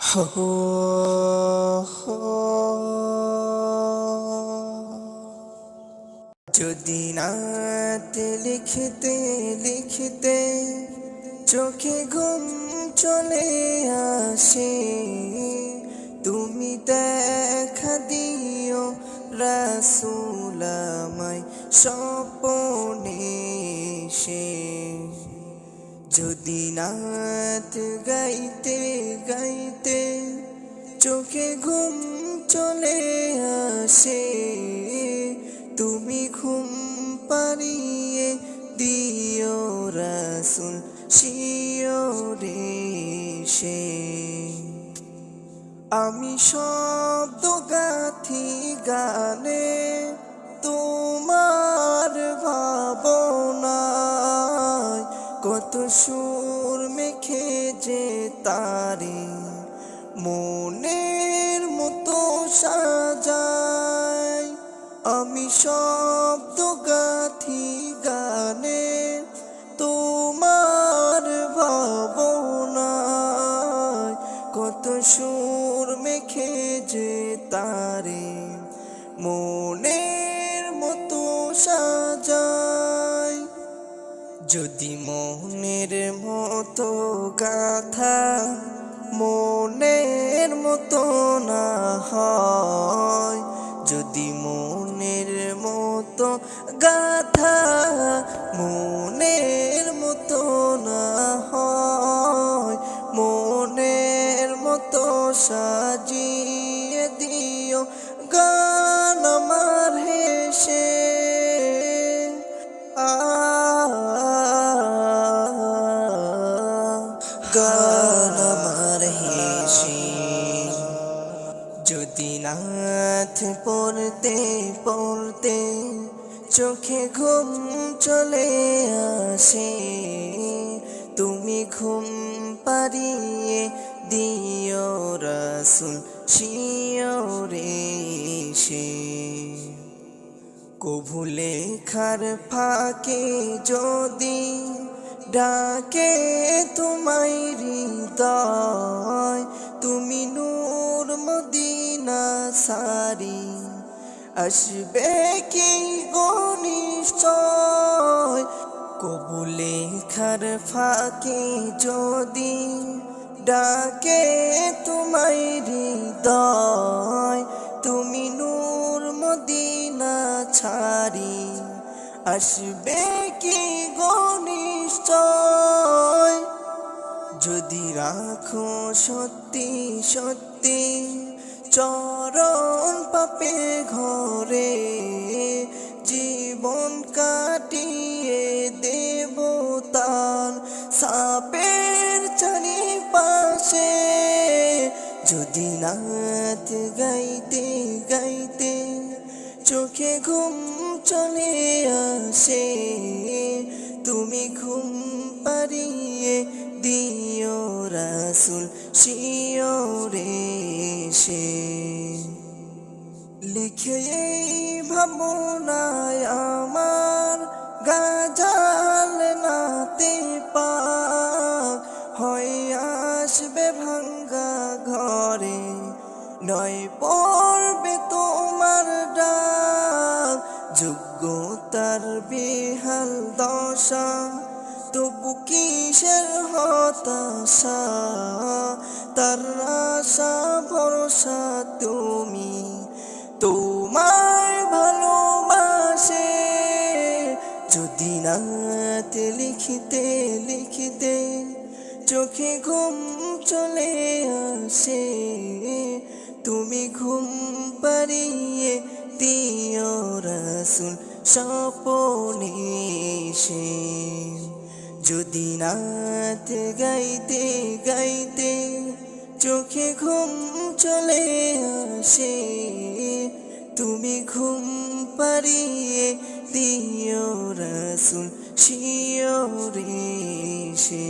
हो যদি নাতে লিখতে লিখতে চোখে ঘুম চলে আসে, তুমি দেখা দিও রাসূল আমায় স্বপ্নে এসে। যদি নাত গাইতে গাইতে চোখে ঘুম চলে আসে, তুমি ঘুম পাড়িয়ে দিও রাসূল শিয়রে সে। আমি শব্দ গাথি গানে তোমার ভাবনায়, কত সুর মেখে যে তারে মনের মতো সাজায়। আমি শব্দ গাথি গানে তোমার ভাবনায়, কত সুর মেখে যে তারে মনের মতো সাজায়। যদি মনের মতো গাথা মনের মতো না হয়, যদি মনের মতো গাথা মনের মতো না হয়, মনের মতো সাজিয়ে দিও গান আমার হেসে। গান আমার হেসে। যদি নাথ পড়তে পড়তে চোখে ঘুম চলে আসে, তুমি ঘুম পাড়িয়ে দিও রাসূল শিয়রে সে। কভু লেখার ফাঁকে যদি ডাকে তোমায় হৃদয়, তুমি নূর মদিনা সারি আসবে কি গো নিশ্চয়। কভু লেখার ফাঁকে যদি ডাকে তোমায় হৃদয়, তুমি নূর মদিনা ছাড়ি আসবে কি গো নিশ্চয়। যদি রাখো সত্যি সত্যি চরণ পাপে ঘরে, জীবন কাটিয়ে দেব তার সাপের চারিপাশে। যদি নাত গাইতে গাইতে চোখে ঘুম চলে আসে, তুমি ঘুম পাড়িয়ে দিও রাসূল শিয়রে সে। লিখে এই ভাবনায় আমার গাজাল নাতে পাক, হয় আসবে ভাঙ্গা ঘরে নয় পড়বে তোমার ডাক। যোগ্যতার বেহাল দশা তবু কিসের হতাশা, তার আশা ভরসা তুমি তোমায় ভালোবাসে। যদি নাত লিখিতে লিখিতে চোখে ঘুম চলে আসে, তুমি ঘুম পাড়িয়ে দিও রাসূল স্বপ্নে এসে। যদি নাত গাইতে গাইতে চোখে ঘুম চলে আসে, তুমি ঘুম পাড়িয়ে দিও রাসূল শিয়রে সে।